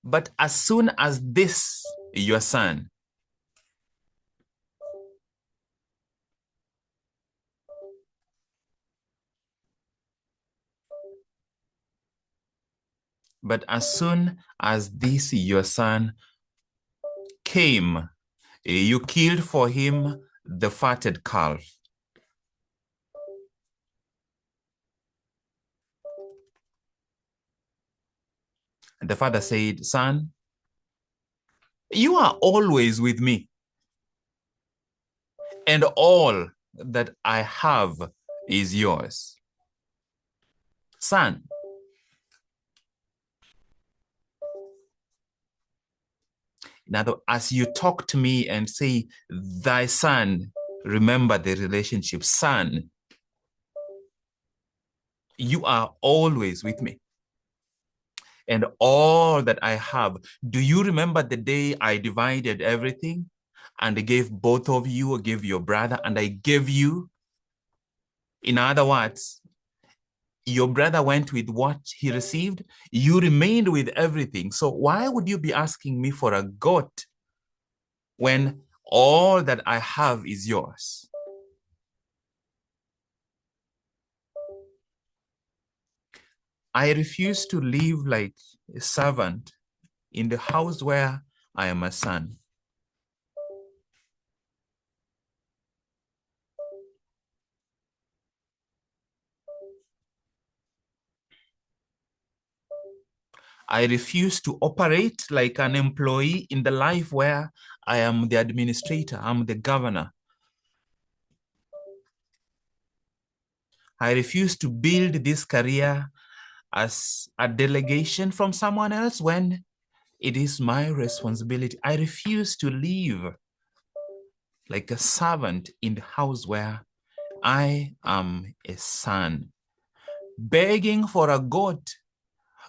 But as soon as this, your son, but as soon as this, your son, came, you killed for him the fatted calf. And the father said, son, you are always with me, and all that I have is yours. Son, now as you talk to me and say, thy son, remember the relationship. Son, you are always with me, and all that I have. Do you remember the day I divided everything and I gave both of you, I gave your brother, and I gave you? In other words, your brother went with what he received, you remained with everything. So why would you be asking me for a goat when all that I have is yours? I refuse to live like a servant in the house where I am a son. I refuse to operate like an employee in the life where I am the administrator, I'm the governor. I refuse to build this career as a delegation from someone else when it is my responsibility. I refuse to live like a servant in the house where I am a son, begging for a goat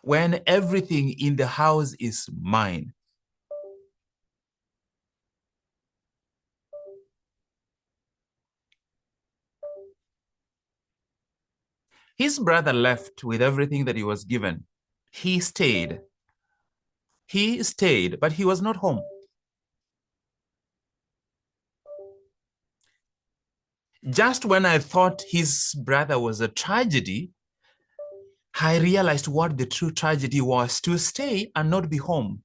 when everything in the house is mine. His brother left with everything that he was given. He stayed. He stayed, but he was not home. Just when I thought his brother was a tragedy, I realized what the true tragedy was: to stay and not be home.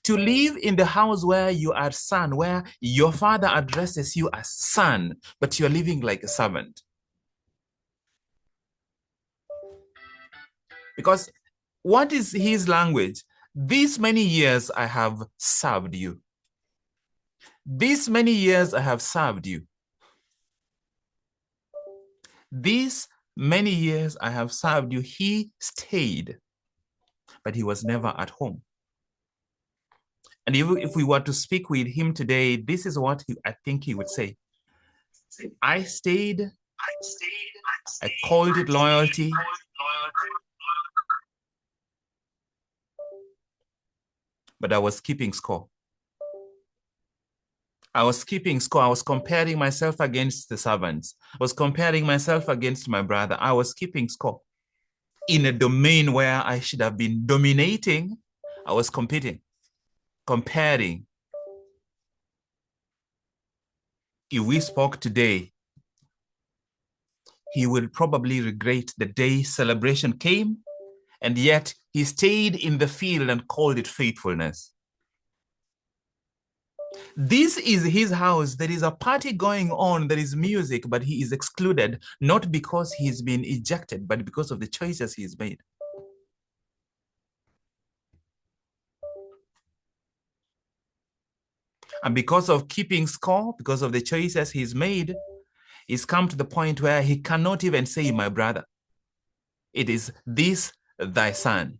To live in the house where you are son, where your father addresses you as son, but you're living like a servant. Because what is his language? These many years I have served you. These many years I have served you. These many years I have served you. He stayed, but he was never at home. And if we were to speak with him today, this is what I think he would say. I stayed, I called it loyalty, but I was keeping score. I was keeping score. I was comparing myself against the servants. I was comparing myself against my brother. I was keeping score. In a domain where I should have been dominating, I was competing, comparing. If we spoke today, he will probably regret the day celebration came, and yet he stayed in the field and called it faithfulness. This is his house. There is a party going on. There is music, but he is excluded, not because he's been ejected, but because of the choices he's made. And because of keeping score, because of the choices he's made, he's come to the point where he cannot even say, my brother. It is this thy son.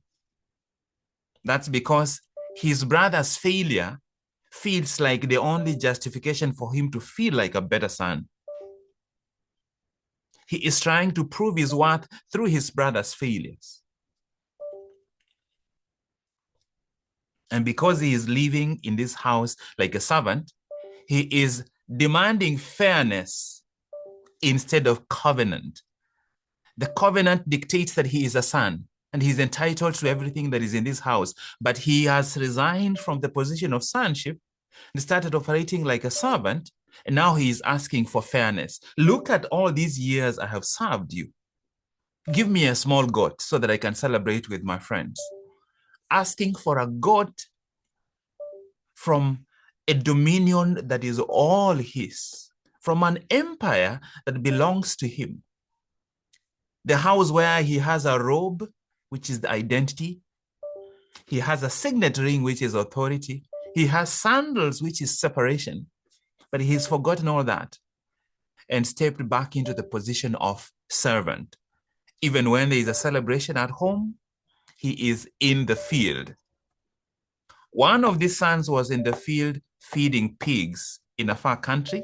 That's because his brother's failure feels like the only justification for him to feel like a better son. He is trying to prove his worth through his brother's failures. And because he is living in this house like a servant, he is demanding fairness instead of covenant. The covenant dictates that he is a son, and he's entitled to everything that is in this house, but he has resigned from the position of sonship and started operating like a servant, and now he is asking for fairness. Look at all these years I have served you. Give me a small goat so that I can celebrate with my friends. Asking for a goat from a dominion that is all his, from an empire that belongs to him. The house where he has a robe, which is the identity. He has a signet ring, which is authority. He has sandals, which is separation. But he's forgotten all that and stepped back into the position of servant. Even when there is a celebration at home, he is in the field. One of these sons was in the field feeding pigs in a far country.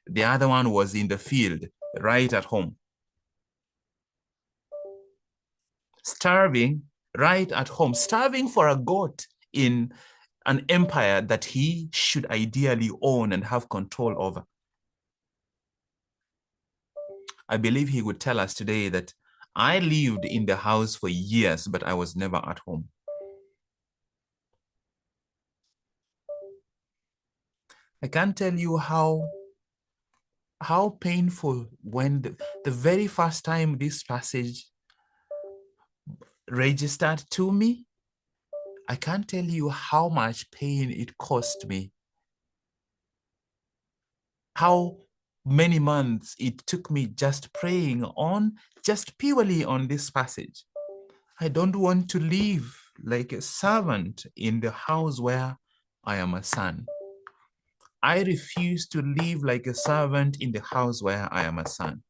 The other one was in the field right at home, starving right at home, starving for a goat in an empire that he should ideally own and have control over. I believe he would tell us today that I lived in the house for years, but I was never at home. I can't tell you how painful when the very first time this passage registered to me, I can't tell you how much pain it cost me. How many months it took me just praying on, just purely on this passage. I don't want to live like a servant in the house where I am a son. I refuse to live like a servant in the house where I am a son.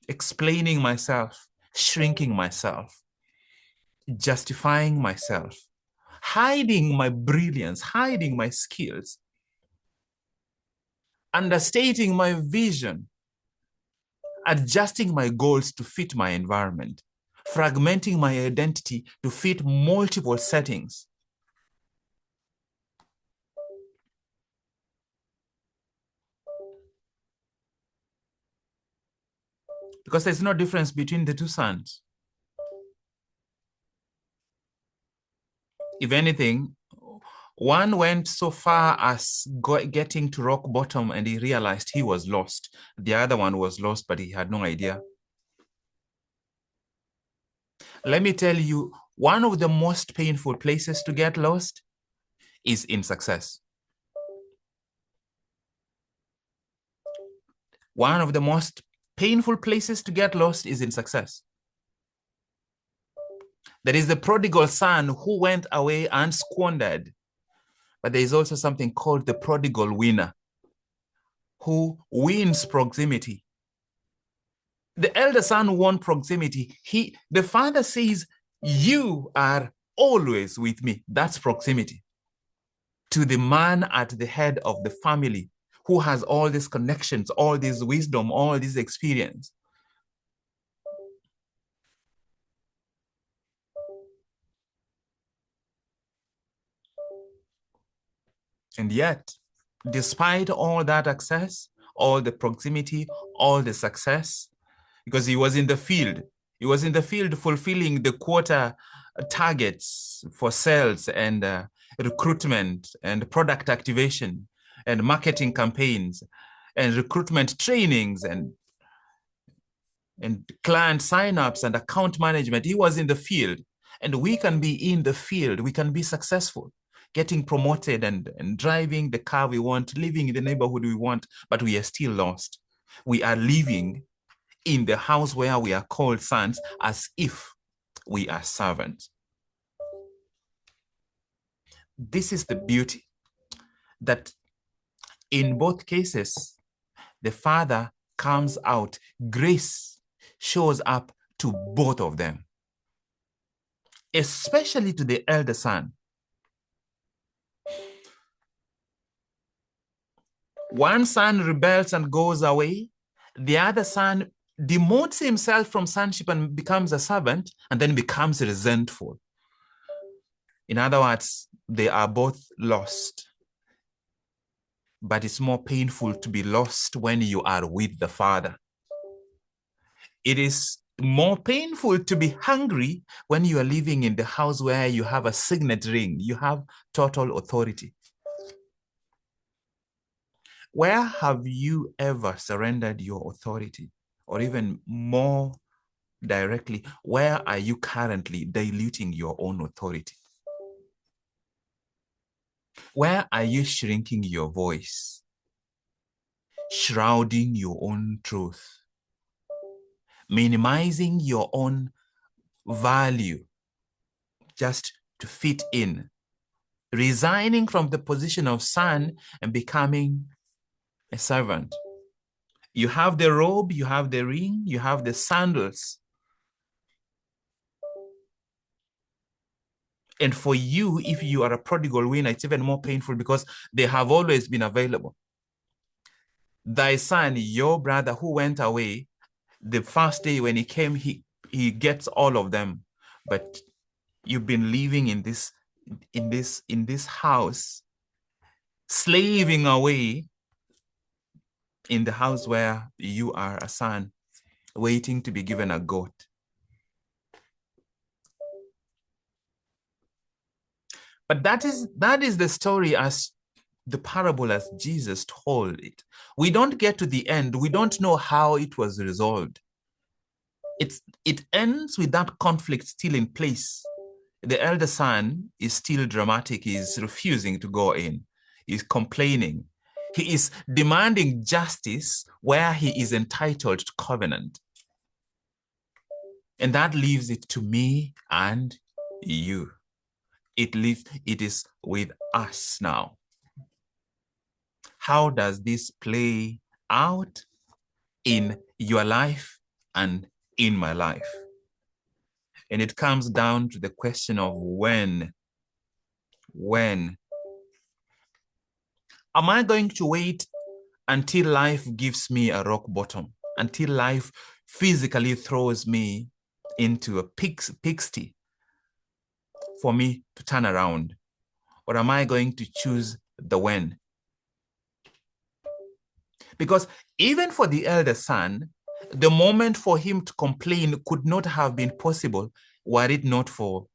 Explaining myself, shrinking myself, justifying myself, hiding my brilliance, hiding my skills, understating my vision, adjusting my goals to fit my environment, fragmenting my identity to fit multiple settings. Because there's no difference between the two sons. If anything, one went so far as getting to rock bottom and he realized he was lost. The other one was lost, but he had no idea. Let me tell you, one of the most painful places to get lost is in success. One of the most painful places to get lost is in success. There is the prodigal son who went away and squandered. But there is also something called the prodigal winner, who wins proximity. The elder son won proximity. The father says, you are always with me. That's proximity. To the man at the head of the family who has all these connections, all this wisdom, all this experience. And yet, despite all that access, all the proximity, all the success, because he was in the field. He was in the field fulfilling the quota targets for sales and recruitment and product activation and marketing campaigns and recruitment trainings and client signups and account management. He was in the field. And we can be in the field. We can be successful, getting promoted and driving the car we want, living in the neighborhood we want, but we are still lost. We are living in the house where we are called sons as if we are servants. This is the beauty, that in both cases, the father comes out. Grace shows up to both of them, especially to the elder son. One son rebels and goes away. The other son demotes himself from sonship and becomes a servant, and then becomes resentful. In other words, they are both lost. But it's more painful to be lost when you are with the Father. It is more painful to be hungry when you are living in the house where you have a signet ring. You have total authority. Where have you ever surrendered your authority? Or even more directly, where are you currently diluting your own authority? Where are you shrinking your voice, shrouding your own truth, minimizing your own value just to fit in, resigning from the position of son and becoming a servant? You have the robe, you have the ring, you have the sandals. And for you, if you are a prodigal winner, it's even more painful because they have always been available. Thy son, your brother who went away, the first day when he came, he gets all of them. But you've been living in this house, slaving away in the house where you are a son, waiting to be given a goat. But that is the story as the parable as Jesus told it. We don't get to the end. We don't know how it was resolved. It ends with that conflict still in place. The elder son is still dramatic. He's refusing to go in. He's complaining. He is demanding justice where he is entitled to covenant. And that leaves it to me and you. It is with us now. How does this play out in your life and in my life? And it comes down to the question of when. When? Am I going to wait until life gives me a rock bottom, until life physically throws me into a pigsty for me to turn around? Or am I going to choose the when? Because even for the elder son, the moment for him to complain could not have been possible were it not for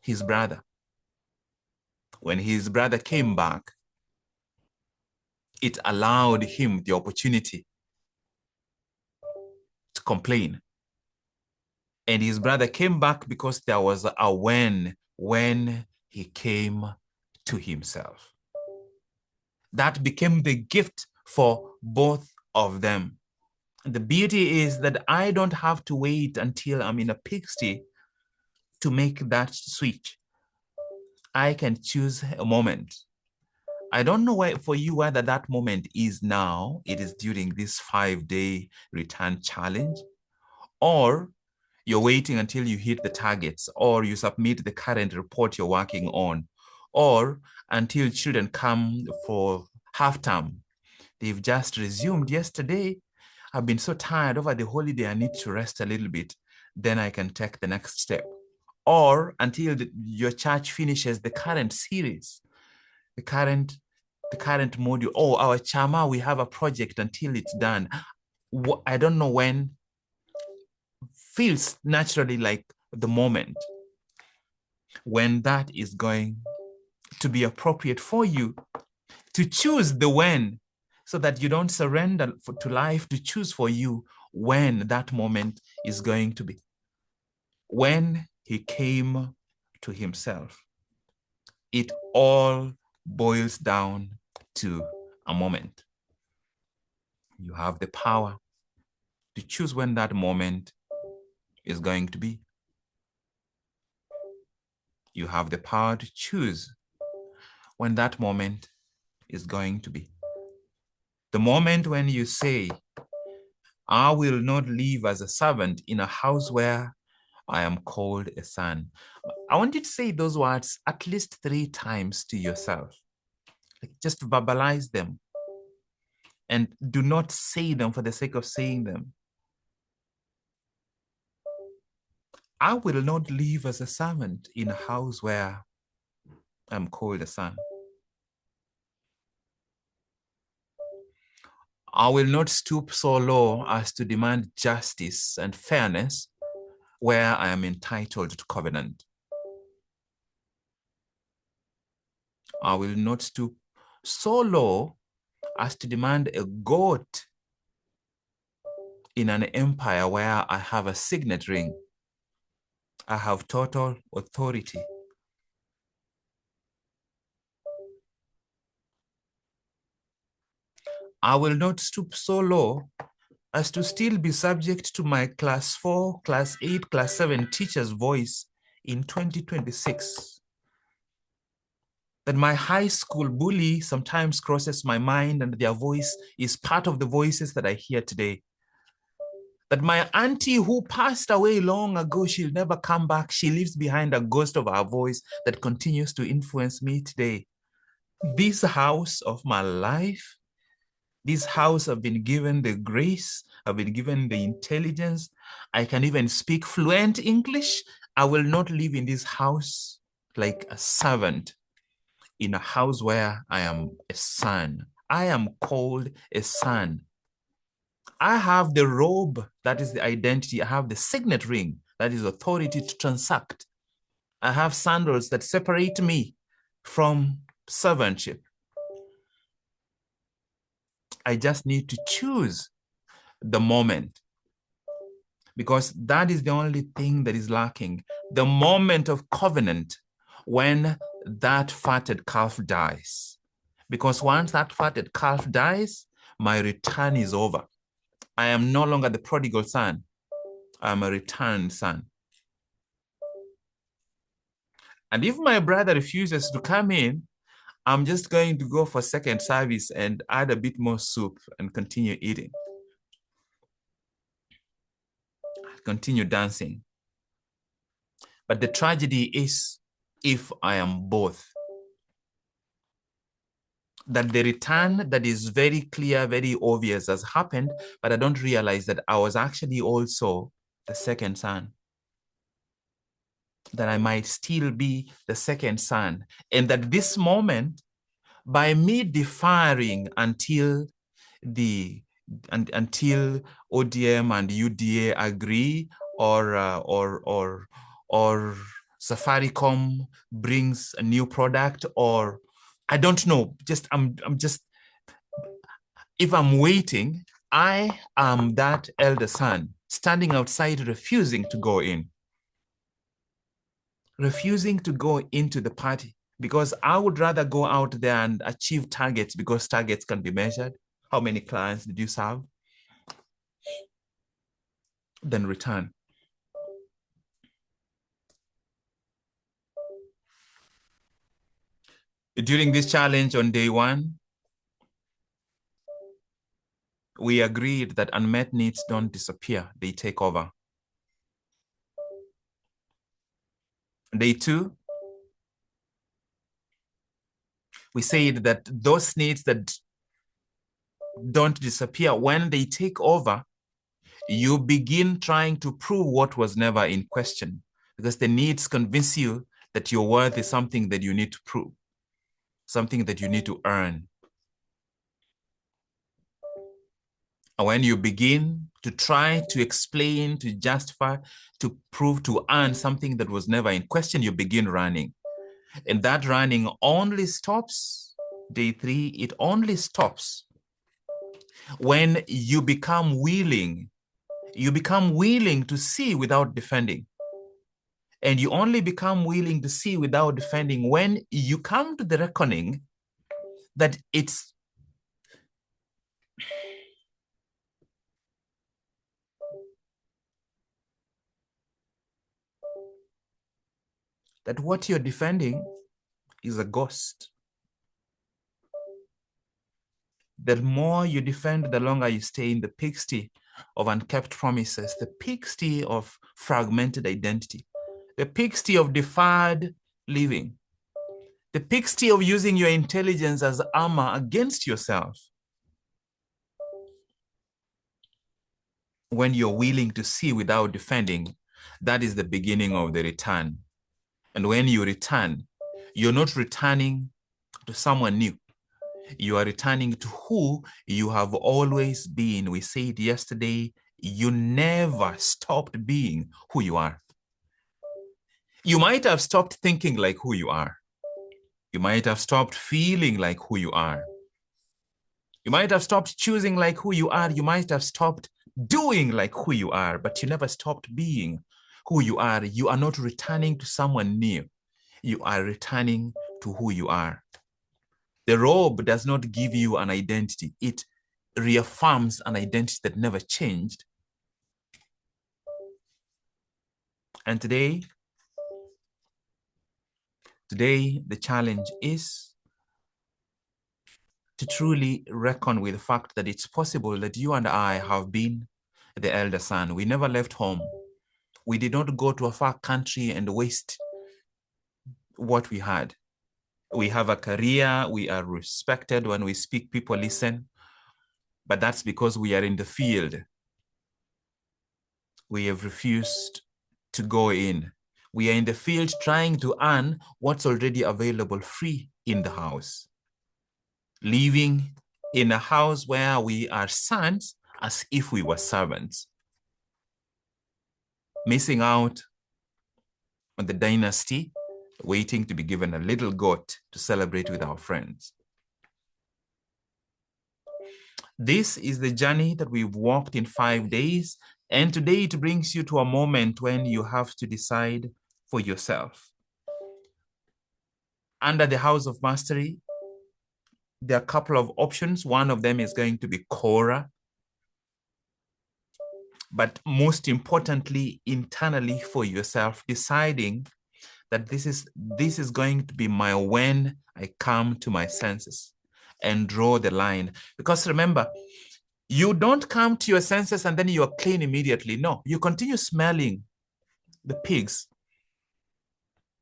his brother. When his brother came back, it allowed him the opportunity to complain. And his brother came back because there was a when he came to himself. That became the gift for both of them. The beauty is that I don't have to wait until I'm in a pigsty to make that switch. I can choose a moment. I don't know why for you whether that moment is now, it is during this 5-day return challenge, or you're waiting until you hit the targets, or you submit the current report you're working on, or until children come for half term. They've just resumed yesterday. I've been so tired over the holiday, I need to rest a little bit. Then I can take the next step. Or until your church finishes the current series, the current module. Oh, our chama, we have a project until it's done. I don't know when. Feels naturally like the moment when that is going to be appropriate for you to choose the when, so that you don't surrender to life to choose for you when that moment is going to be. When he came to himself, it all boils down to a moment. You have the power to choose when that moment is going to be. You have the power to choose when that moment is going to be. The moment when you say, I will not live as a servant in a house where I am called a son. I want you to say those words at least 3 times to yourself. Like, just verbalize them. And do not say them for the sake of saying them. I will not live as a servant in a house where I'm called a son. I will not stoop so low as to demand justice and fairness where I am entitled to covenant. I will not stoop so low as to demand a goat in an empire where I have a signet ring. I have total authority. I will not stoop so low as to still be subject to my class 4, class 8, class 7 teacher's voice in 2026. That my high school bully sometimes crosses my mind and their voice is part of the voices that I hear today. That my auntie who passed away long ago, she'll never come back. She leaves behind a ghost of her voice that continues to influence me today. This house of my life, this house, I've been given the grace, I've been given the intelligence. I can even speak fluent English. I will not live in this house like a servant, in a house where I am a son. I am called a son. I have the robe, that is the identity. I have the signet ring, that is authority to transact. I have sandals that separate me from servantship. I just need to choose the moment, because that is the only thing that is lacking. The moment of covenant, when that fatted calf dies. Because once that fatted calf dies, my return is over. I am no longer the prodigal son. I am a returned son. And if my brother refuses to come in, I'm just going to go for second service and add a bit more soup and continue eating. Continue dancing. But the tragedy is, if I am both, that the return that is very clear, very obvious has happened, but I don't realize that I was actually also the second son. That I might still be the second son. And that this moment, by me deferring until ODM and UDA agree, or Safaricom brings a new product, or I don't know, if I'm waiting, I am that elder son standing outside, refusing to go in, refusing to go into the party, because I would rather go out there and achieve targets, because targets can be measured. How many clients did you serve? Then return. During this challenge on day 1, we agreed that unmet needs don't disappear, they take over. Day 2, we said that those needs that don't disappear, when they take over, you begin trying to prove what was never in question, because the needs convince you that your worth is something that you need to prove, something that you need to earn. And when you begin to try to explain, to justify, to prove, to earn something that was never in question, you begin running. And that running only stops, day 3, it only stops when you become willing. You become willing to see without defending. And you only become willing to see without defending when you come to the reckoning that it's that what you're defending is a ghost. The more you defend, the longer you stay in the pigsty of unkept promises, the pigsty of fragmented identity, the pigsty of deferred living, the pigsty of using your intelligence as armor against yourself. When you're willing to see without defending, that is the beginning of the return. And when you return, you're not returning to someone new. You are returning to who you have always been. We said yesterday, you never stopped being who you are. You might have stopped thinking like who you are. You might have stopped feeling like who you are. You might have stopped choosing like who you are. You might have stopped doing like who you are, but you never stopped being who you are. You are not returning to someone new. You are returning to who you are. The robe does not give you an identity. It reaffirms an identity that never changed. And today, the challenge is to truly reckon with the fact that it's possible that you and I have been the elder son. We never left home. We did not go to a far country and waste what we had. We have a career. We are respected. When we speak, people listen. But that's because we are in the field. We have refused to go in. We are in the field trying to earn what's already available free in the house. Living in a house where we are sons as if we were servants. Missing out on the dynasty, waiting to be given a little goat to celebrate with our friends. This is the journey that we've walked in 5 days, and today it brings you to a moment when you have to decide for yourself. Under the House of Mastery, there are a couple of options. One of them is going to be Quora. But most importantly, internally for yourself, deciding that this is going to be my when I come to my senses and draw the line. Because remember, you don't come to your senses and then you are clean immediately. No, you continue smelling the pigs.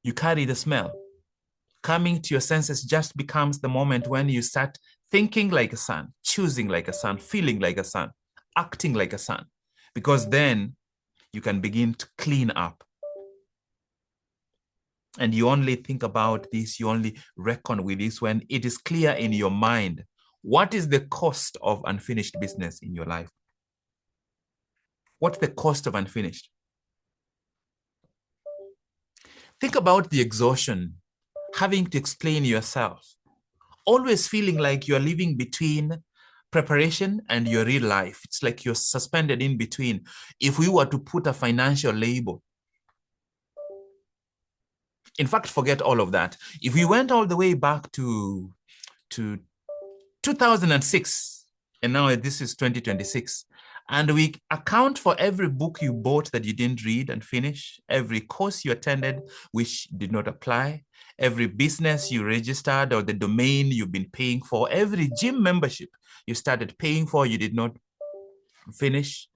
You carry the smell. Coming to your senses just becomes the moment when you start thinking like a son, choosing like a son, feeling like a son, acting like a son, because then you can begin to clean up. And you only think about this, you only reckon with this when it is clear in your mind. What is the cost of unfinished business in your life? What's the cost of unfinished? Think about the exhaustion, having to explain yourself, always feeling like you're living between preparation and your real life. It's like you're suspended in between. If we were to put a financial label, in fact, forget all of that. If we went all the way back to 2006, and now this is 2026, and we account for every book you bought that you didn't read and finish, every course you attended which did not apply, every business you registered or the domain you've been paying for, every gym membership you started paying for, you did not finish,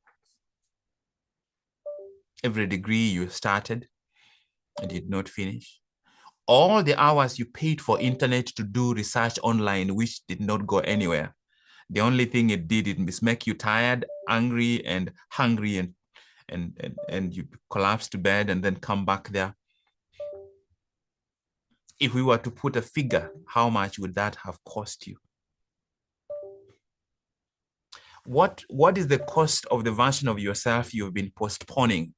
every degree you started and did not finish, all the hours you paid for internet to do research online which did not go anywhere. The only thing it did is make you tired, angry, and hungry, and you collapse to bed and then come back there. If we were to put a figure, how much would that have cost you? What is the cost of the version of yourself you've been postponing?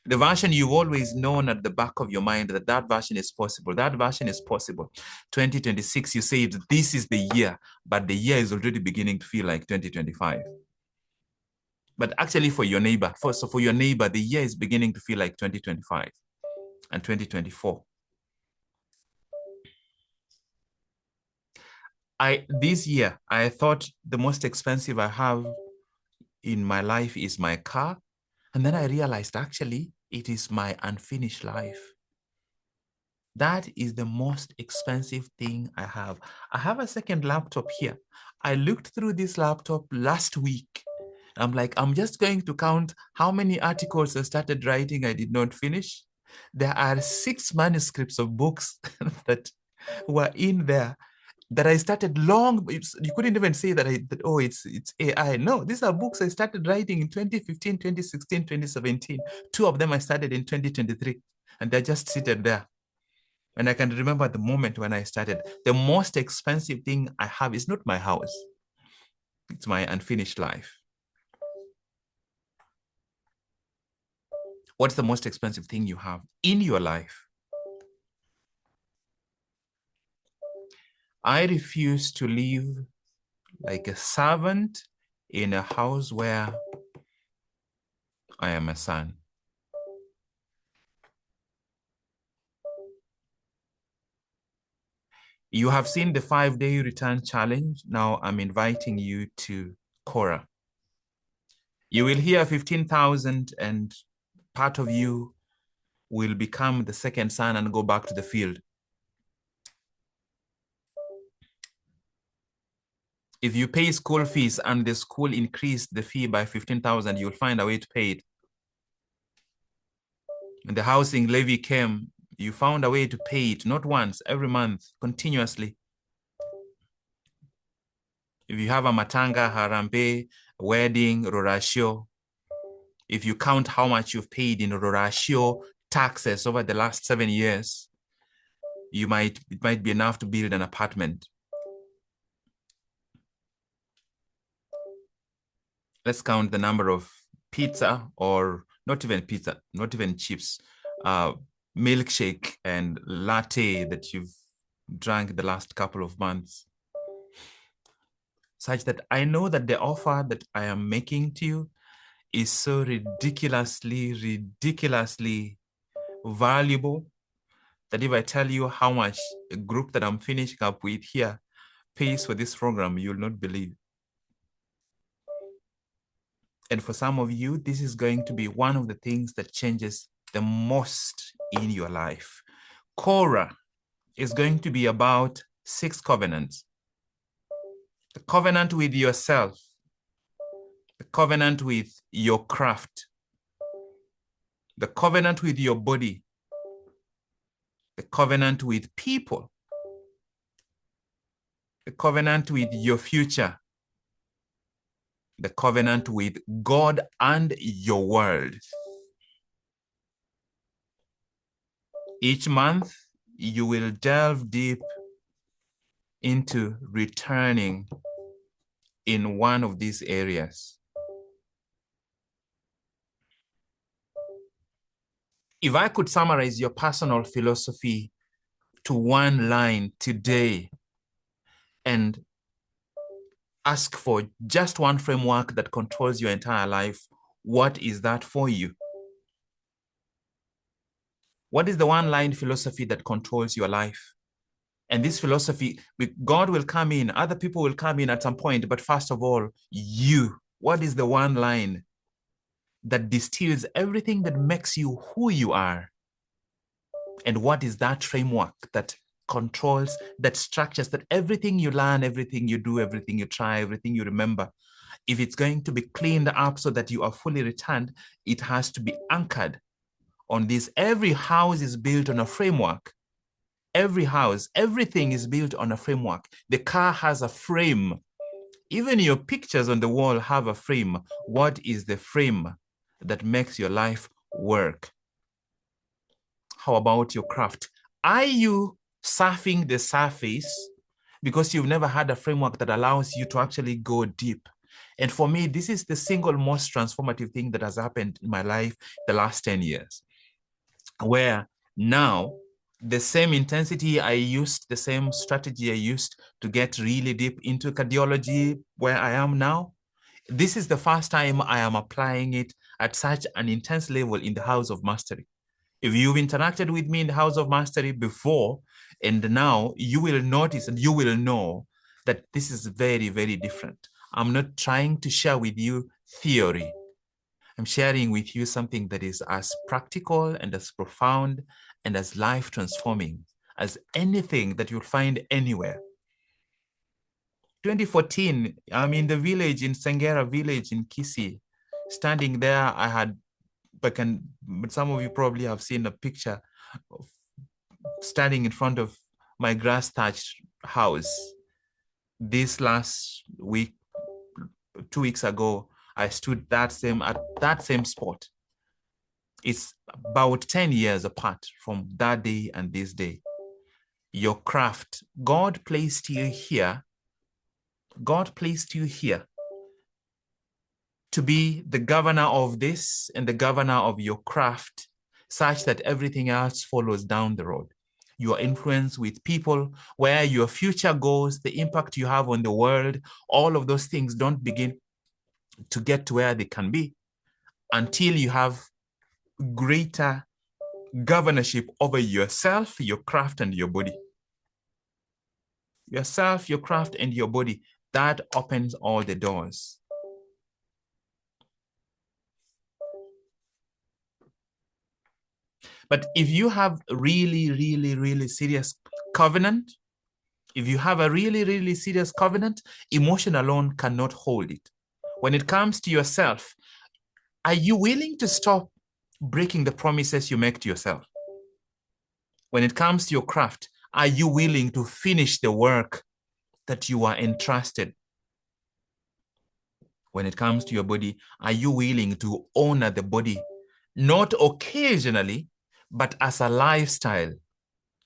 The version you've always known at the back of your mind that version is possible. That version is possible. 2026, you say this is the year, but the year is already beginning to feel like 2025. But actually for your neighbor, for your neighbor, the year is beginning to feel like 2025 and 2024. This year, I thought the most expensive I have in my life is my car. And then I realized actually it is my unfinished life. That is the most expensive thing I have. I have a second laptop here. I looked through this laptop last week. I'm like, I'm just going to count how many articles I started writing I did not finish. There are 6 manuscripts of books that were in there that I started long. You couldn't even say that it's AI. No, these are books I started writing in 2015, 2016, 2017. 2 of them I started in 2023, and they're just seated there. And I can remember the moment when I started. The most expensive thing I have is not my house. It's my unfinished life. What's the most expensive thing you have in your life? I refuse to live like a servant in a house where I am a son. You have seen the 5-day return challenge. Now I'm inviting you to Korah. You will hear 15,000 and part of you will become the second son and go back to the field. If you pay school fees and the school increased the fee by 15,000, you'll find a way to pay it. When the housing levy came, you found a way to pay it, not once, every month, continuously. If you have a matanga, harambe, wedding, rorashio, if you count how much you've paid in rorashio taxes over the last 7 years, it might be enough to build an apartment. Let's count the number of pizza, or not even pizza, not even chips, milkshake and latte that you've drank the last couple of months, such that I know that the offer that I am making to you is so ridiculously valuable that if I tell you how much a group that I'm finishing up with here pays for this program, you'll not believe. And for some of you, this is going to be one of the things that changes the most in your life. Korah is going to be about 6 covenants. The covenant with yourself, the covenant with your craft, the covenant with your body, the covenant with people, the covenant with your future, the covenant with God and your world. Each month, you will delve deep into returning in one of these areas. If I could summarize your personal philosophy to one line today and ask for just one framework that controls your entire life, what is that for you? What is the one-line philosophy that controls your life? And this philosophy, God will come in, other people will come in at some point, but first of all, you. What is the one line that distills everything that makes you who you are? And what is that framework that controls, that structures, that everything you learn, everything you do, everything you try, everything you remember, if it's going to be cleaned up so that you are fully returned, it has to be anchored on this. Every house is built on a framework. Every house, everything is built on a framework. The car has a frame. Even your pictures on the wall have a frame. What is the frame that makes your life work? How about your craft? Are you surfing the surface because you've never had a framework that allows you to actually go deep? And for me, this is the single most transformative thing that has happened in my life the last 10 years, where now the same intensity I used, the same strategy I used to get really deep into cardiology where I am now, this is the first time I am applying it at such an intense level in the House of Mastery. If you've interacted with me in the House of Mastery before, and now you will notice and you will know that this is very, very different. I'm not trying to share with you theory. I'm sharing with you something that is as practical and as profound and as life-transforming as anything that you'll find anywhere. 2014, I'm in the village, in Sengera village in Kisii. Standing there, but some of you probably have seen a picture of standing in front of my grass-thatched house. This last week, 2 weeks ago, I stood at that same spot. It's about 10 years apart from that day and this day. your craft. God placed you here. God placed you here to be the governor of this and the governor of your craft, such that everything else follows down the road. Your influence with people, where your future goes, the impact you have on the world, all of those things don't begin to get to where they can be until you have greater governorship over yourself, your craft, and your body. Yourself, your craft, and your body. That opens all the doors. But if you have really serious covenant, if you have a really serious covenant, emotion alone cannot hold it. When it comes to yourself, are you willing to stop breaking the promises you make to yourself? When it comes to your craft, are you willing to finish the work that you are entrusted? When it comes to your body, are you willing to honor the body, not occasionally, but as a lifestyle,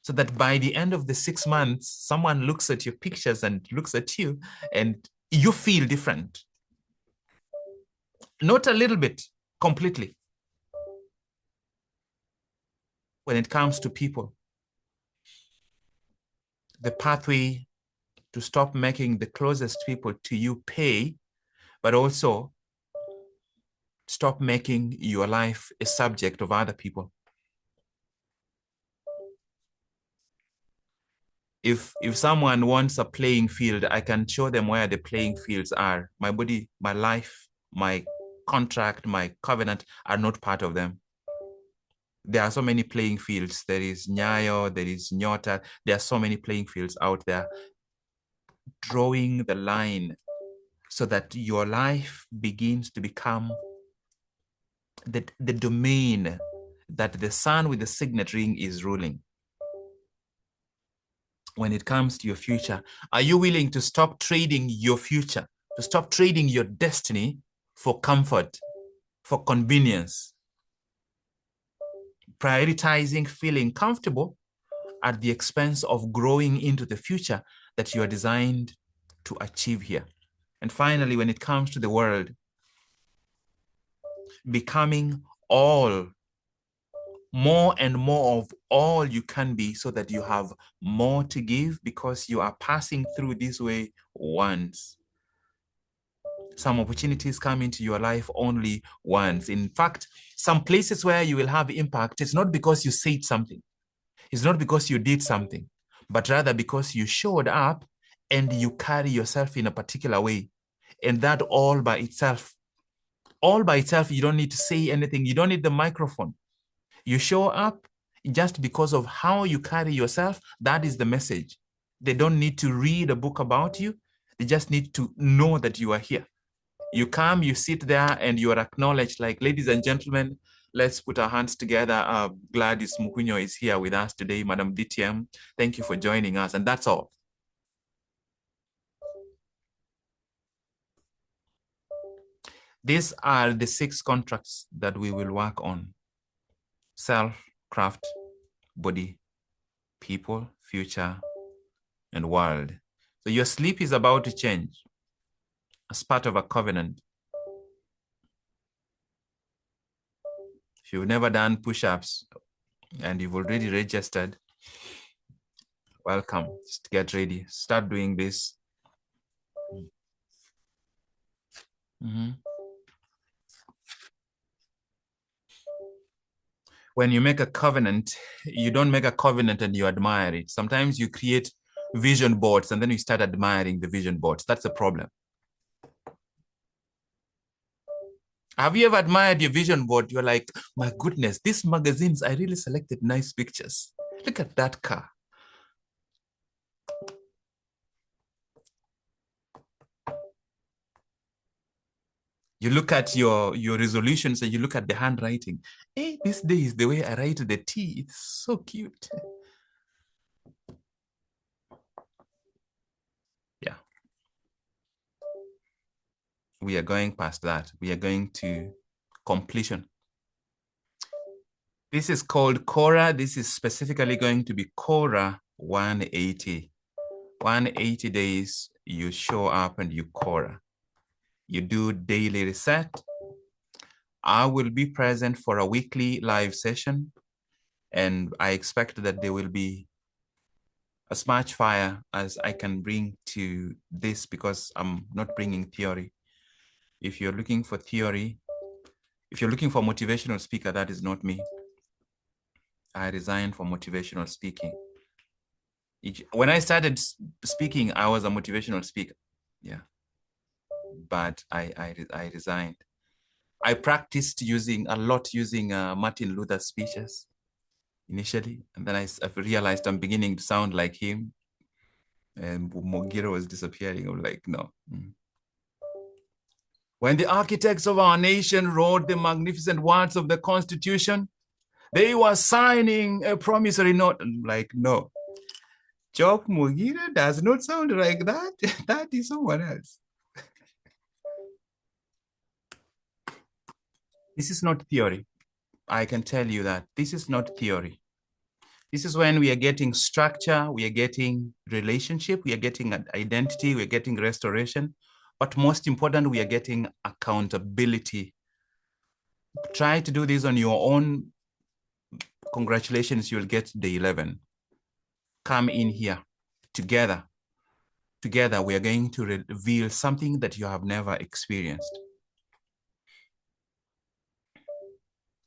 so that by the end of the 6 months, someone looks at your pictures and looks at you and you feel different? Not a little bit, completely. When it comes to people, the pathway to stop making the closest people to you pay, but also stop making your life a subject of other people. If someone wants a playing field, I can show them where the playing fields are. My body, my life, my contract, my covenant are not part of them. There are so many playing fields. There is Nyayo, there is Nyota. There are so many playing fields out there. Drawing the line so that your life begins to become the domain that the sun with the signet ring is ruling. When it comes to your future, are you willing to stop trading your future, to stop trading your destiny for comfort, for convenience, prioritizing feeling comfortable at the expense of growing into the future that you are designed to achieve here? And finally, when it comes to the world, becoming all, more and more of all you can be, so that you have more to give, because you are passing through this way once. Some opportunities come into your life only once. In fact, some places where you will have impact, it's not because you said something, it's not because you did something, but rather because you showed up and you carry yourself in a particular way. And that all by itself, you don't need to say anything. You don't need the microphone. You show up just because of how you carry yourself. That is the message. They don't need to read a book about you. They just need to know that you are here. You come, you sit there, and you are acknowledged like, ladies and gentlemen, let's put our hands together. Gladys Mukunyo is here with us today. Madam DTM, thank you for joining us. And that's all. These are the 6 contracts that we will work on: self, craft, body, people, future, and world. So your sleep is about to change as part of a covenant. If you've never done push-ups and you've already registered, welcome. Just get ready. Start doing this. When you make a covenant, you don't make a covenant and you admire it. Sometimes you create vision boards and then you start admiring the vision boards. That's a problem. Have you ever admired your vision board? You're like, my goodness, these magazines, I really selected nice pictures. Look at that car. You look at your resolutions and you look at the handwriting. Hey, this day is the way I write the T. It's so cute. Yeah. We are going past that. We are going to completion. This is called Cora. This is specifically going to be Cora 180. 180 days, you show up and you Quora. You do daily reset. I will be present for a weekly live session, and I expect that there will be as much fire as I can bring to this, because I'm not bringing theory. If you're looking for theory, if you're looking for a motivational speaker, that is not me. I resigned from motivational speaking. When I started speaking, I was a motivational speaker. Yeah. But I resigned. I practiced using Martin Luther's speeches initially. And then I realized I'm beginning to sound like him. And Mogire was disappearing. I'm like, no. When the architects of our nation wrote the magnificent words of the Constitution, they were signing a promissory note. I'm like, no. Job Mogire does not sound like that. That is someone else. This is not theory. I can tell you that. This is not theory. This is when we are getting structure, we are getting relationship, we are getting identity, we are getting restoration. But most important, we are getting accountability. Try to do this on your own. Congratulations, you'll get day 11. Come in here together. Together, we are going to reveal something that you have never experienced.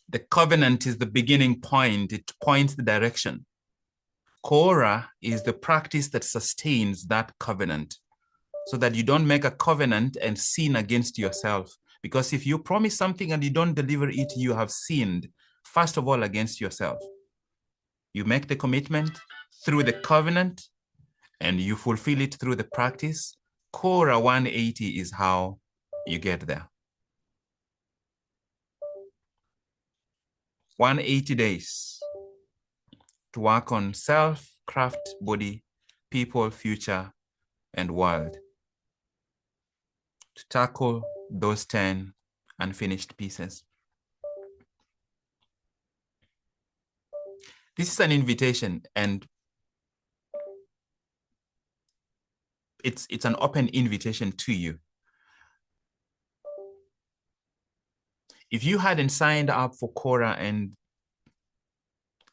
The covenant is the beginning point. It points the direction. Quora is the practice that sustains that covenant, so that you don't make a covenant and sin against yourself. Because if you promise something and you don't deliver it, you have sinned, first of all, against yourself. You make the commitment through the covenant and you fulfill it through the practice. Quora 180 is how you get there. 180 days to work on self, craft, body, people, future, and world. To tackle those 10 unfinished pieces. This is an invitation, and it's an open invitation to you. If you hadn't signed up for Quora and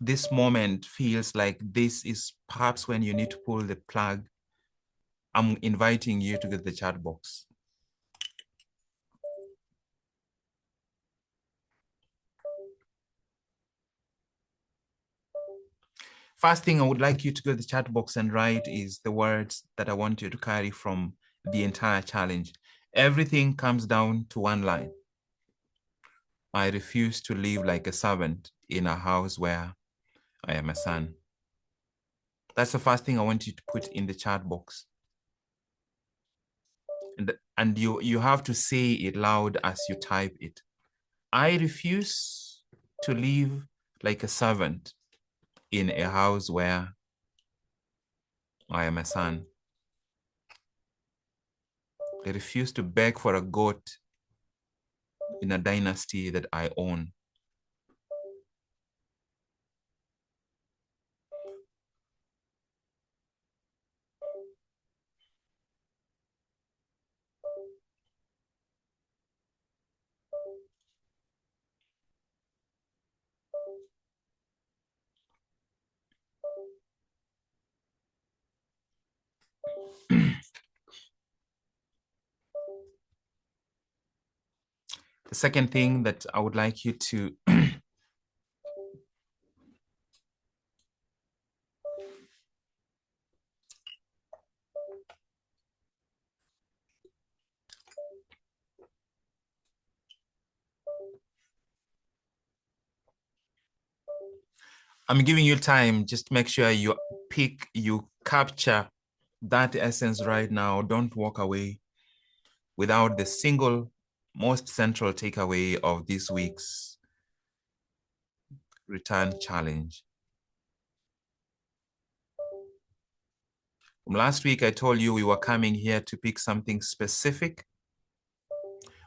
this moment feels like this is perhaps when you need to pull the plug, I'm inviting you to get the chat box. First thing I would like you to go to the chat box and write is the words that I want you to carry from the entire challenge. Everything comes down to one line. I refuse to live like a servant in a house where I am a son. That's the first thing I want you to put in the chat box. And you have to say it loud as you type it. I refuse to live like a servant in a house where I am a son. I refuse to beg for a goat in a dynasty that I own. The second thing that I would like you to I'm giving you time. Just make sure you capture that essence right now. Don't walk away without the single most central takeaway of this week's return challenge. From last week, I told you we were coming here to pick something specific.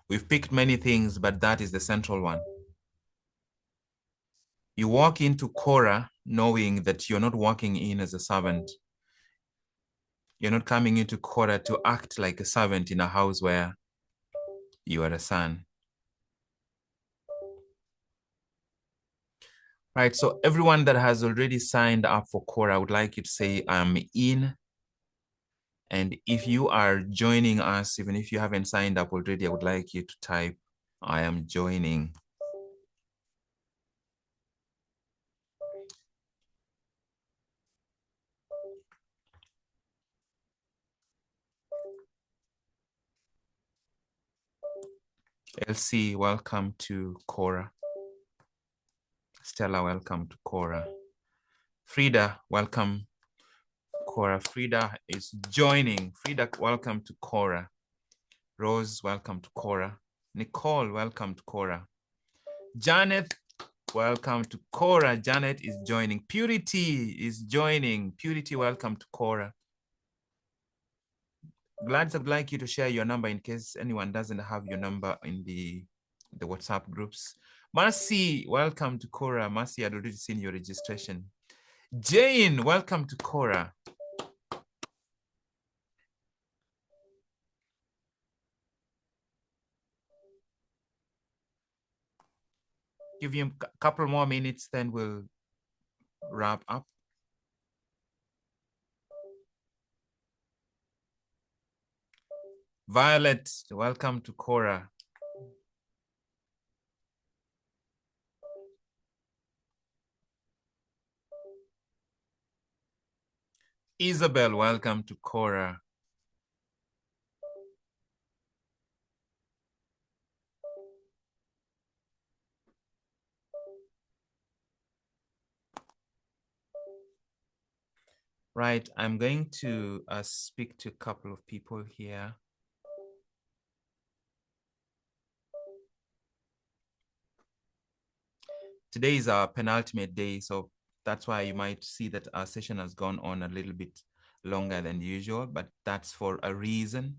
We've picked many things, but that is the central one. You walk into Korah knowing that you're not walking in as a servant. You're not coming into Korah to act like a servant in a house where you are a son. Right, so everyone that has already signed up for Korah, I would like you to say, I'm in. And if you are joining us, even if you haven't signed up already, I would like you to type, I am joining. LC, welcome to Korah. Stella, welcome to Korah. Frida, welcome. Korah. Frida is joining. Frida, welcome to Korah. Rose, welcome to Korah. Nicole, welcome to Korah. Janet, welcome to Korah. Janet is joining. Purity is joining. Purity, welcome to Korah. Glads, I'd like you to share your number in case anyone doesn't have your number in the WhatsApp groups. Mercy, welcome to Korah. Mercy, I'd already seen your registration. Jane, welcome to Korah. Give you a couple more minutes, then we'll wrap up. Violet, welcome to Korah. Isabel, welcome to Korah. Right, I'm going to speak to a couple of people here. Today is our penultimate day, so that's why you might see that our session has gone on a little bit longer than usual, but that's for a reason.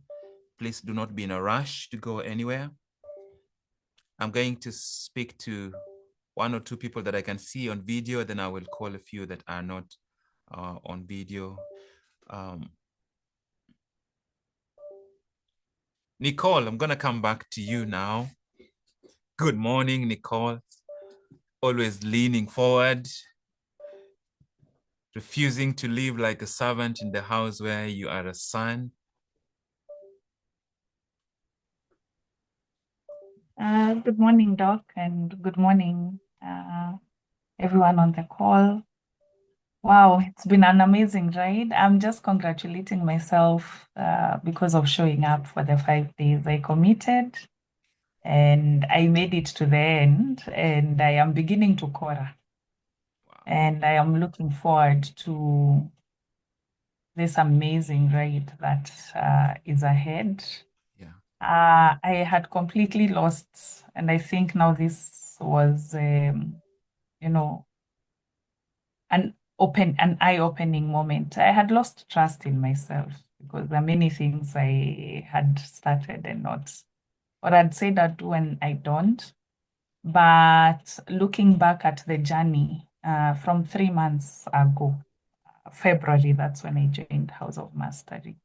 Please do not be in a rush to go anywhere. I'm going to speak to one or two people that I can see on video, then I will call a few that are not on video. Nicole, I'm going to come back to you now. Good morning, Nicole. Always leaning forward, refusing to live like a servant in the house where you are a son. Good morning, Doc, and good morning, everyone on the call. Wow, it's been an amazing ride. I'm just congratulating myself because of showing up for the 5 days. I committed and I made it to the end, and I am beginning to Korah. Wow. And I am looking forward to this amazing ride that is ahead. Yeah. I had completely lost, and I think now this was, you know, an eye-opening moment. I had lost trust in myself because there are many things I had started and not, or I'd say that do and I don't. But looking back at the journey from 3 months ago, February, that's when I joined House of Mastery.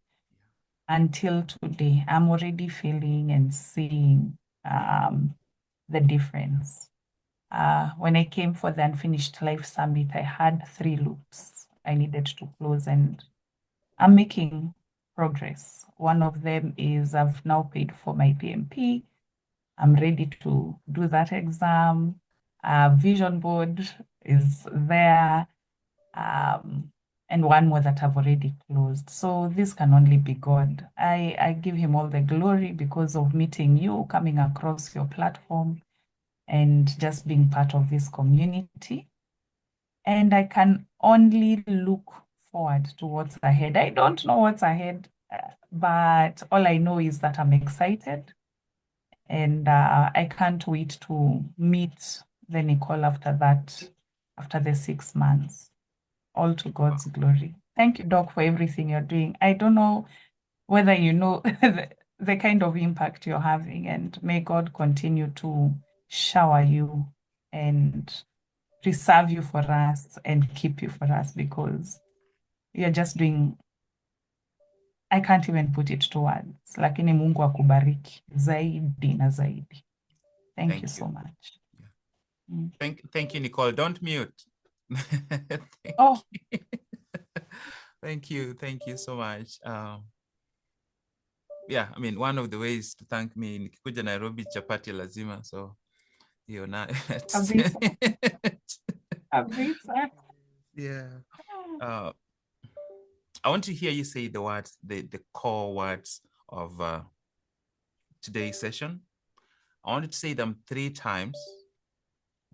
Until today, I'm already feeling and seeing the difference. When I came for the Unfinished Life Summit, I had 3 loops I needed to close, and I'm making progress. One of them is I've now paid for my PMP. I'm ready to do that exam. Vision board is there. And one more that I've already closed. So this can only be God. I give him all the glory because of meeting you, coming across your platform, and just being part of this community. And I can only look forward to what's ahead. I don't know what's ahead, but all I know is that I'm excited, and I can't wait to meet the Nicole after that, after the 6 months. All to Wow. God's glory. Thank you, Doc, for everything you're doing. I don't know whether you know the kind of impact you're having, and may God continue to shower you and preserve you for us and keep you for us, because you're just doing, I can't even put it to words, lakini Mungu akubariki zaidi na zaidi. Thank you Thank so you. much. Yeah. Mm. Thank you, Nicole. Don't mute. Thank Oh, you. Thank you so much. Yeah, I mean, one of the ways to thank me, nikikuja Nairobi chapati lazima, so you're not. kabisa, kabisa. Yeah. I want to hear you say the words, the core words of today's session. I want you to say them 3 times.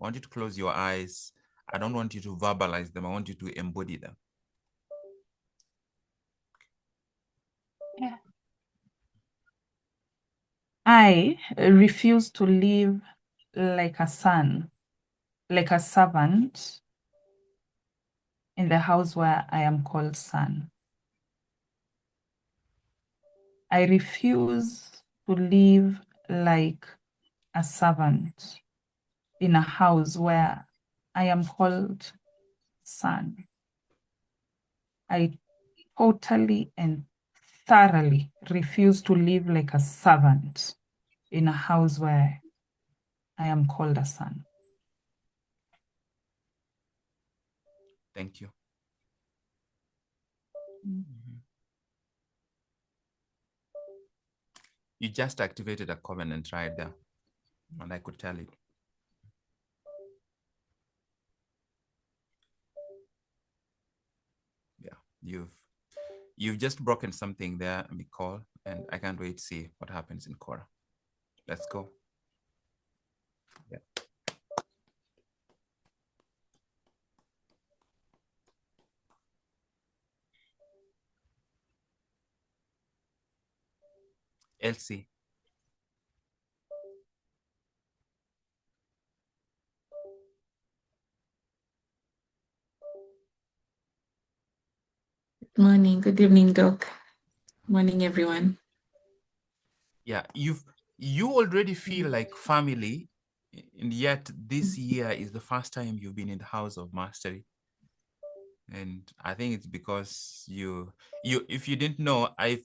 I want you to close your eyes. I don't want you to verbalize them. I want you to embody them. Yeah. I refuse to live like a son, like a servant in the house where I am called son. I refuse to live like a servant in a house where I am called son. I totally and thoroughly refuse to live like a servant in a house where I am called a son. Thank you. You just activated a covenant right there, and I could tell it. Yeah, you've just broken something there, Nicole, and I can't wait to see what happens in Cora. Let's go. Yeah. Elsie. Good morning. Good evening, Doc. Morning, everyone. Yeah, you already feel like family, and yet this year is the first time you've been in the house of mastery. And I think it's because you if you didn't know, I've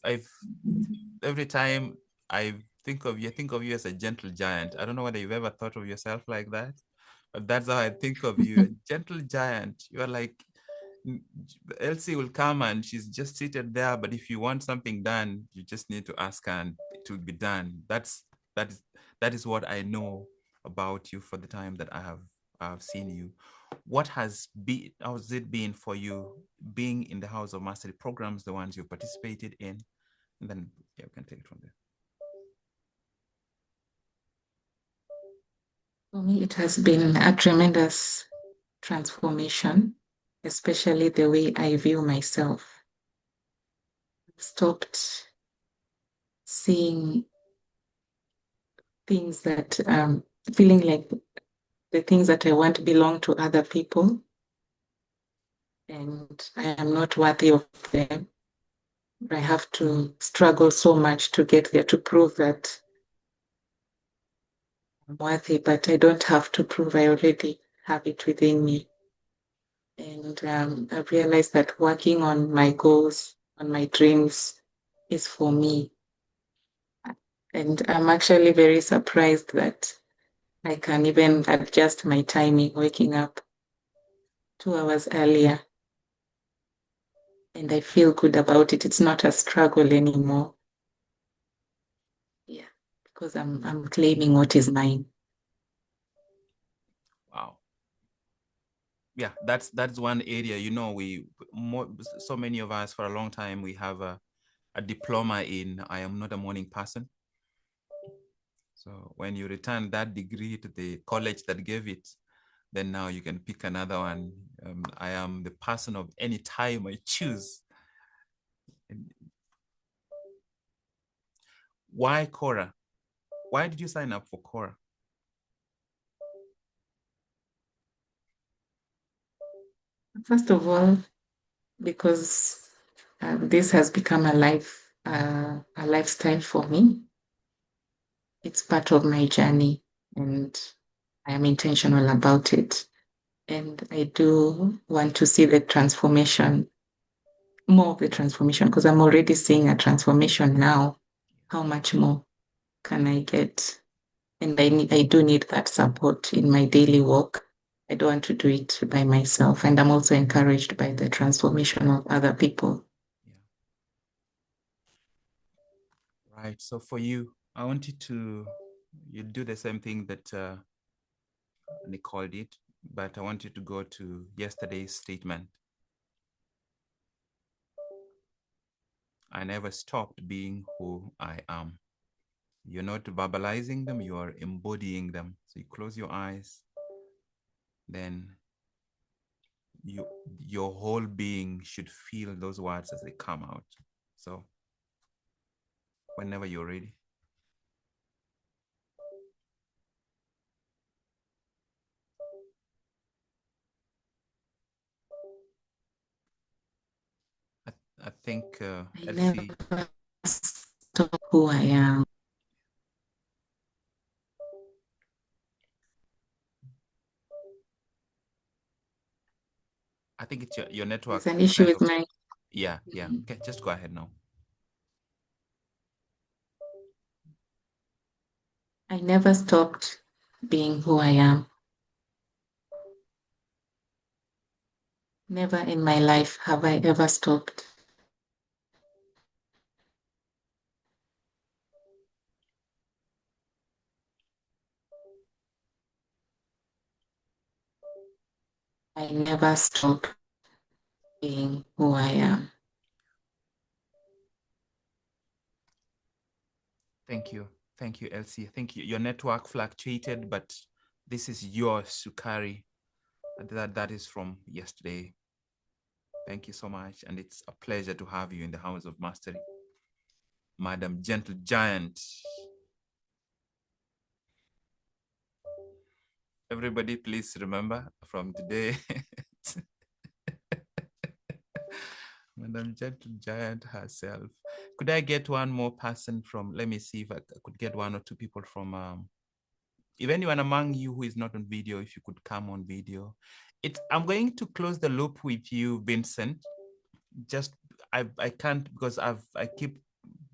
every time I think of you as a gentle giant. I don't know whether you've ever thought of yourself like that, but that's how I think of you, a gentle giant. You're like, Elsie will come and she's just seated there, but if you want something done, you just need to ask her and it will be done. That is what I know about you for the time that I have seen you. What has it been for you being in the House of Mastery programs, the ones you've participated in? And then yeah, we can take it from there. For me, it has been a tremendous transformation, especially the way I view myself. I've stopped seeing things that feeling like the things that I want belong to other people, and I am not worthy of them. I have to struggle so much to get there, to prove that I'm worthy, but I don't have to prove. I already have it within me. And I've realized that working on my goals, on my dreams, is for me. And I'm actually very surprised that I can even adjust my timing, waking up 2 hours earlier. And I feel good about it. It's not a struggle anymore. Yeah, because I'm claiming what is mine. Wow. Yeah, that's one area, so many of us for a long time, we have a diploma in I am not a morning person. So when you return that degree to the college that gave it, then now you can pick another one. I am the person of any time I choose. And why Cora? Why did you sign up for Cora? First of all, because this has become a lifestyle for me. It's part of my journey, and I am intentional about it. And I do want to see the transformation, more of the transformation, because I'm already seeing a transformation now. How much more can I get? And I do need that support in my daily work. I don't want to do it by myself. And I'm also encouraged by the transformation of other people. Yeah. Right. So for you, I want you do the same thing that Nicole did, but I want you to go to yesterday's statement. I never stopped being who I am. You're not verbalizing them, you are embodying them. So you close your eyes, then your whole being should feel those words as they come out. So whenever you're ready. I think I Elsie. never stop who I am. I think it's your network. There's an issue Kind with of. my. Yeah. Okay, just go ahead now. I never stopped being who I am. Never in my life have I ever stopped. I never stopped being who I am. Thank you. Thank you, Elsie. I think your network fluctuated, but this is yours to carry. That is from yesterday. Thank you so much. And it's a pleasure to have you in the House of Mastery. Madam Gentle Giant. Everybody, please remember from today, Madam Gentle Giant herself. Could I get one more person from, let me see if I could get one or two people from, if anyone among you who is not on video, if you could come on video. I'm going to close the loop with you, Vincent. Just, I can't because I keep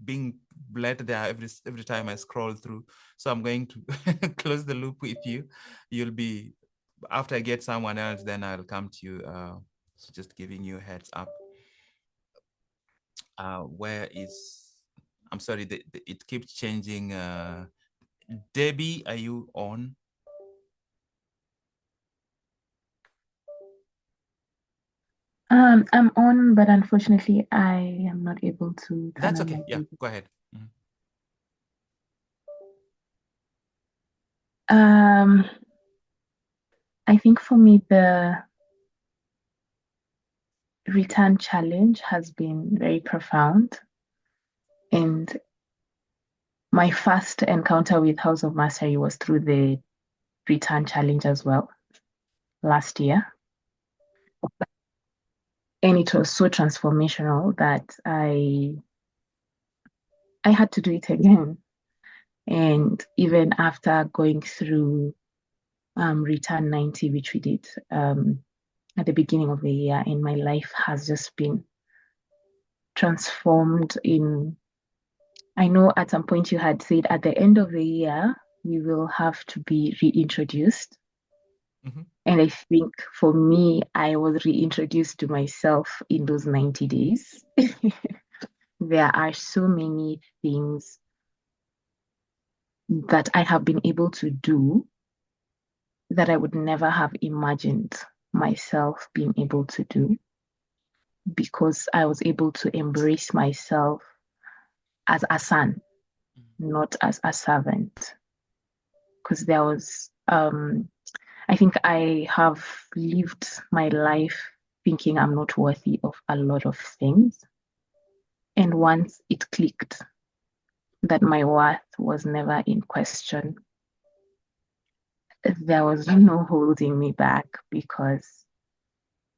being bled there every time I scroll through. So I'm going to close the loop with you. You'll be, after I get someone else, then I'll come to you. So just giving you a heads up. Where is, I'm sorry, it keeps changing. Debbie, are you on? I'm on, but unfortunately, I am not able to turn That's on okay. my Yeah, video. go ahead. I think for me, the return challenge has been very profound. And my first encounter with House of Mastery was through the return challenge as well last year. And it was so transformational that I had to do it again. And even after going through Return 90, which we did at the beginning of the year, and my life has just been transformed in, I know at some point you had said at the end of the year, we will have to be reintroduced. Mm-hmm. And I think for me, I was reintroduced to myself in those 90 days. There are so many things that I have been able to do that I would never have imagined myself being able to do, because I was able to embrace myself as a son, not as a servant. Because there was, I think I have lived my life thinking I'm not worthy of a lot of things. And once it clicked that my worth was never in question, there was no holding me back, because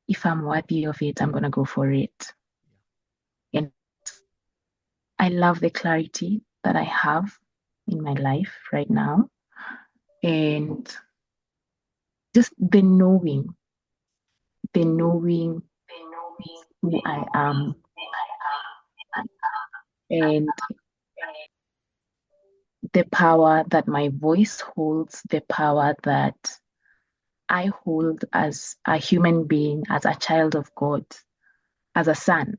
if I'm worthy of it, I'm going to go for it. And I love the clarity that I have in my life right now. And just the knowing the knowing who I am, and the power that my voice holds, the power that I hold as a human being, as a child of God, as a son,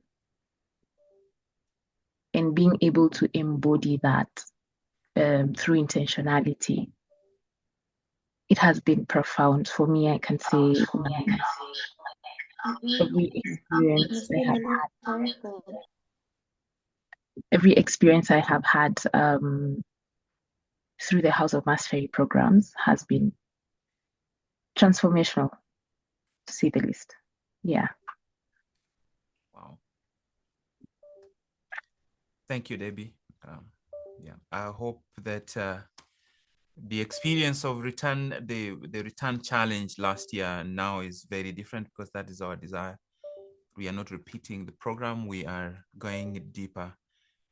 and being able to embody that through intentionality. It has been profound for me. I can say every experience I have had through the House of Mastery programs has been transformational, to say the least. Yeah. Wow. Thank you, Debbie. Yeah, I hope that the experience of the return challenge last year now is very different, because that is our desire. We are not repeating the program. We are going deeper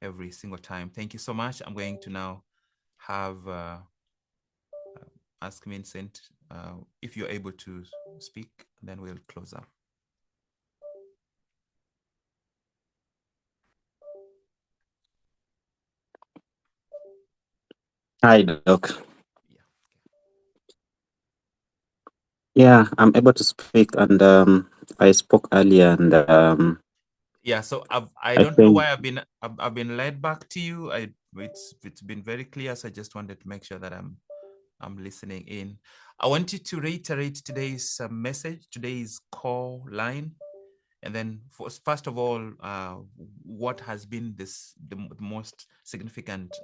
every single time. Thank you so much. I'm going to now have ask Vincent if you're able to speak, then we'll close up. Hi, Doc. Yeah, I'm able to speak, and I spoke earlier, and yeah. So I don't know why I've been led back to you. It's been very clear. So I just wanted to make sure that I'm listening in. I want you to reiterate today's message, today's core line, and then first of all, what has been the most significant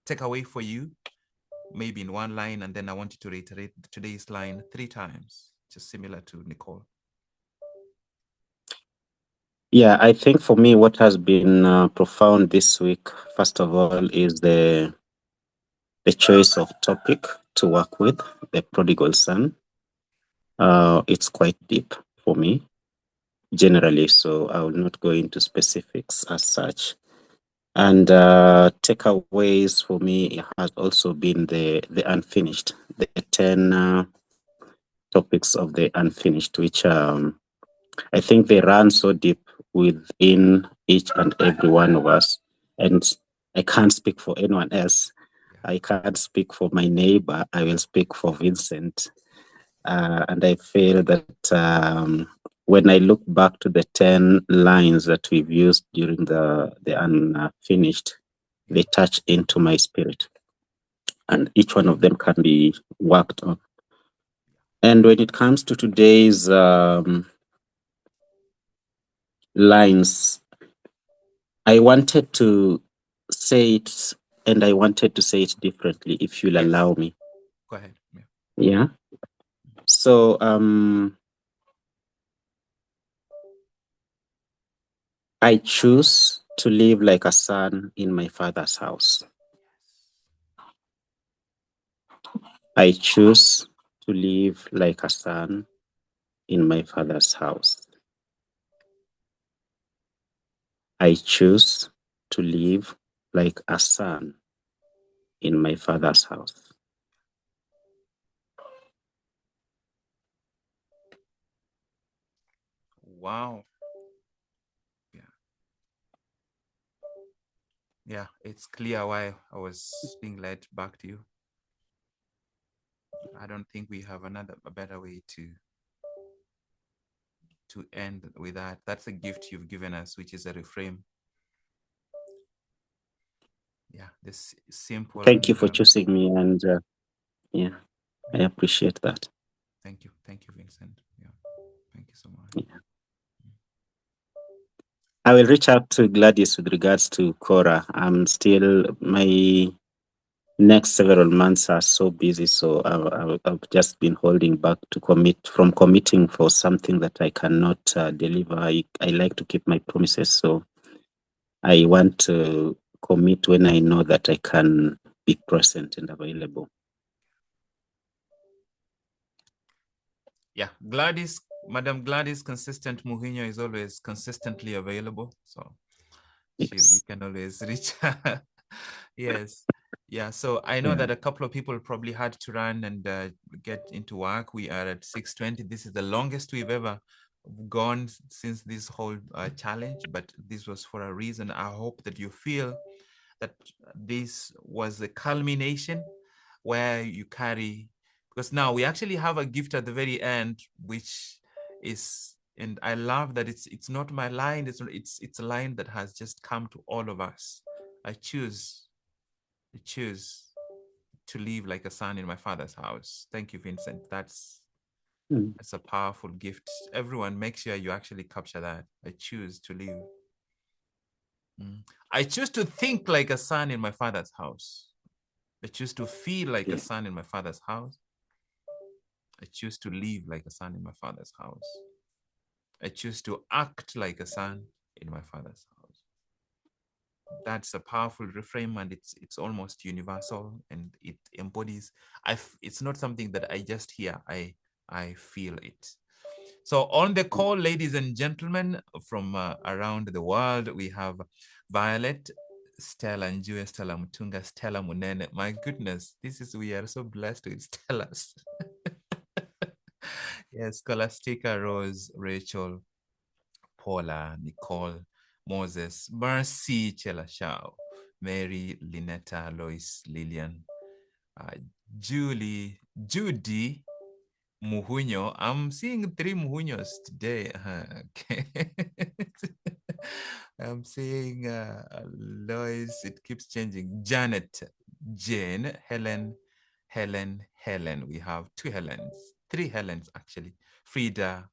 takeaway for you, maybe in one line, and then I want you to reiterate today's line 3 times, just similar to Nicole. yeah, I think for me, what has been profound this week, first of all, is the choice of topic to work with, the prodigal son. It's quite deep for me, generally, so I will not go into specifics as such. And takeaways for me has also been the unfinished, the 10 topics of the unfinished, which I think they run so deep within each and every one of us. And I can't speak for anyone else. Yeah. I can't speak for my neighbor. I will speak for Vincent. And I feel that when I look back to the 10 lines that we've used during the unfinished, they touch into my spirit. And each one of them can be worked on. And when it comes to today's lines, I wanted to say it, and I wanted to say it differently, if you'll allow me. Go ahead. Yeah. So I choose to live like a son in my father's house. I choose to live like a son in my father's house. I choose to live like a son in my father's house. Wow. Yeah, it's clear why I was being led back to you. I don't think we have a better way to end with that. That's a gift you've given us, which is a reframe. Yeah, this simple. Thank you for choosing me, and yeah, I appreciate that. Thank you, Vincent. Yeah, thank you so much. Yeah. I will reach out to Gladys with regards to Cora. I'm still, my next several months are so busy, so I've just been holding back to committing for something that I cannot deliver. I like to keep my promises, so I want to commit when I know that I can be present and available. Yeah, Madam Gladys Consistent Muhinyo is always consistently available, so yes. You can always reach her. Yes. Yeah, so I know that a couple of people probably had to run and get into work. We are at 6:20. This is the longest we've ever gone since this whole challenge, but this was for a reason. I hope that you feel that this was a culmination where you carry, because now we actually have a gift at the very end, which is, and I love that it's not my line, it's a line that has just come to all of us. I choose to live like a son in my father's house. Thank you, Vincent. That's a powerful gift. Everyone, make sure you actually capture that. I choose to live. I choose to think like a son in my father's house. I choose to feel like a son in my father's house. I choose to live like a son in my father's house. I choose to act like a son in my father's house. That's a powerful reframe, and it's almost universal, and it embodies. It's not something that I just hear. I feel it. So on the call, ladies and gentlemen, from around the world, we have Violet, Stella Njue, Stella Mutunga, Stella Munene. My goodness, we are so blessed with Stellas. Yes, Scholastica, Rose, Rachel, Paula, Nicole, Moses, Mercy, Chelashao, Mary, Lynetta, Lois, Lillian, Judy, Muhuño. I'm seeing 3 Muhuños today. Okay. I'm seeing Lois, it keeps changing. Janet, Jane, Helen. We have 2 Helens, 3 Helens actually. Frida,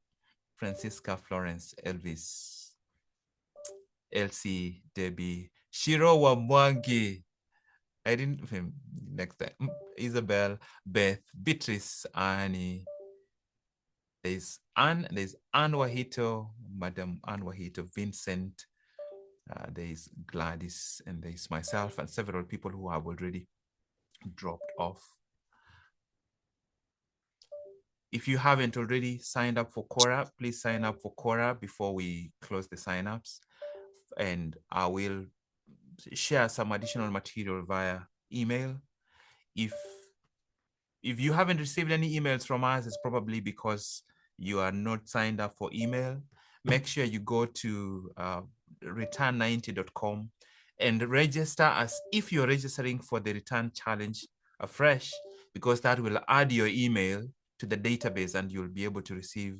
Francisca, Florence, Elvis, Elsie, Debbie, Shirowa Mwangi. I didn't, next time. Isabel, Beth, Beatrice, Annie. There's Anne Wahito, Madam Anne Wahito, Vincent, there's Gladys, and there's myself and several people who have already dropped off. If you haven't already signed up for Quora, please sign up for Quora before we close the signups. And I will share some additional material via email. If you haven't received any emails from us, it's probably because you are not signed up for email. Make sure you go to return90.com and register as if you're registering for the Return Challenge afresh, because that will add your email to the database and you'll be able to receive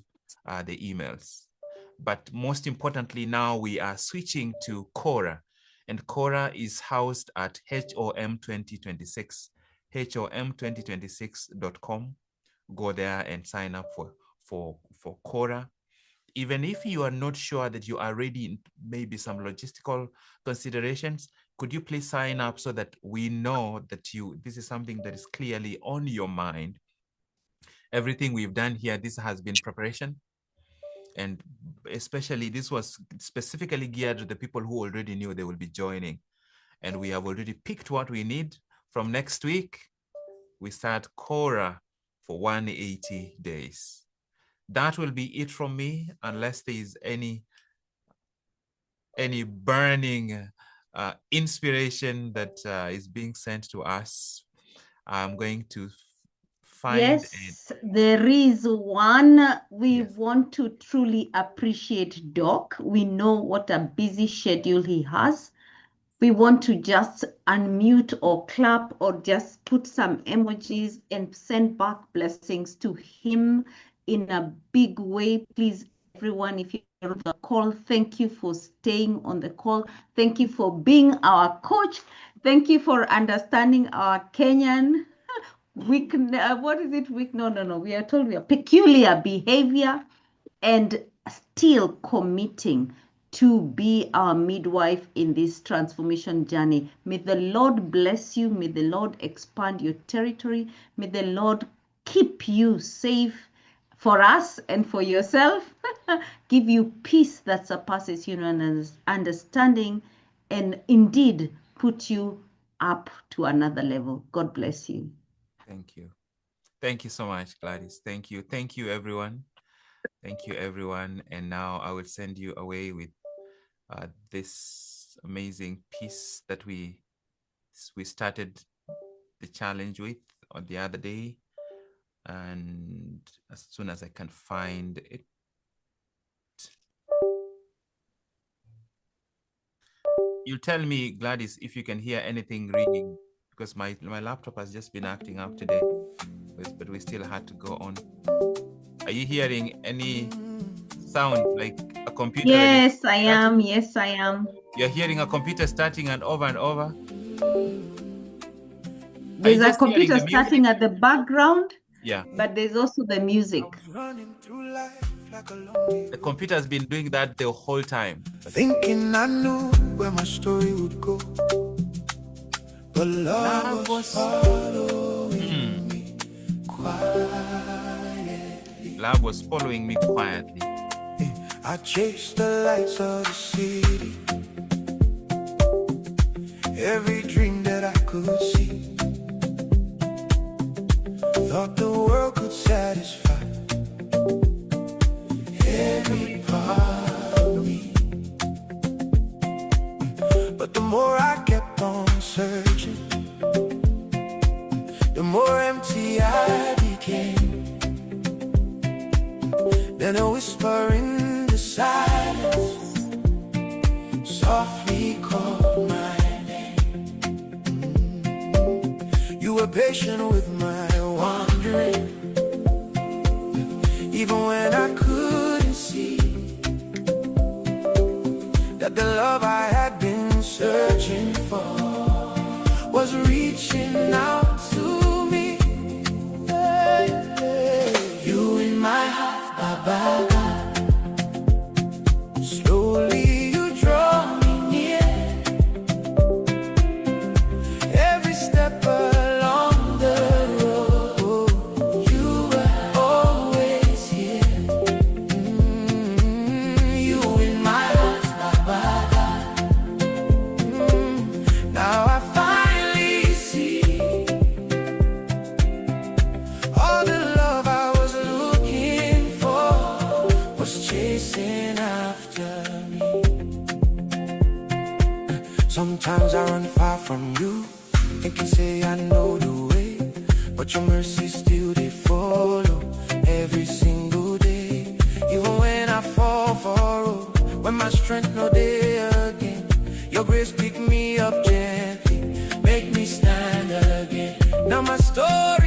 the emails. But most importantly, now we are switching to Quora, and Quora is housed at HOM 2026, HOM2026.com. Go there and sign up for Quora. Even if you are not sure that you are ready in maybe some logistical considerations, could you please sign up so that we know that this is something that is clearly on your mind? Everything we've done here, this has been preparation. And especially this was specifically geared to the people who already knew they will be joining. And we have already picked what we need. From next week, we start Quora for 180 days. That will be it from me, unless there is any burning inspiration that is being sent to us. I'm going to find Yes, there is one. We Yes. want to truly appreciate Doc. We know what a busy schedule he has. We want to just unmute or clap or just put some emojis and send back blessings to him in a big way. Please, everyone, if you're on the call, thank you for staying on the call. Thank you for being our coach. Thank you for understanding our Kenyan weak. What is it? Weak? No. We are told we are peculiar behavior and still committing to be our midwife in this transformation journey. May the Lord bless you. May the Lord expand your territory. May the Lord keep you safe for us and for yourself. Give you peace that surpasses human understanding, and indeed put you up to another level. God bless you. Thank you. Thank you so much, Gladys. Thank you. Thank you, everyone. Thank you, everyone. And now I will send you away with this amazing piece that we started the challenge with on the other day. And as soon as I can find it. You tell me, Gladys, if you can hear anything ringing, because my laptop has just been acting up today, but we still had to go on. Are you hearing any sound like a computer? Yes, I am. Yes, I am. You're hearing a computer starting and over? There's a computer starting at the background. Yeah. But there's also the music. The computer has been doing that the whole time. Thinking I knew where my story would go, but love was following me quietly. Love was following me quietly. I chased the lights of the city, every dream that I could see. Thought the world could satisfy every part of me, but the more I kept on searching, the more empty I became. Then a whisper in the silence softly called my name. You were patient with my wandering, even when I couldn't see that the love I had been searching for was reaching out to me. You in my heart, Baba. Slowly you draw me near, every step along the road, you were always here. You in my heart, Baba. Now I finally see all the love I was looking for was chasing after me. Sometimes I run far from you, thinking say I know the way, but your mercy still they follow every single day. Even when I fall for when my strength no day again, your grace pick me up gently, make me stand again. Now my story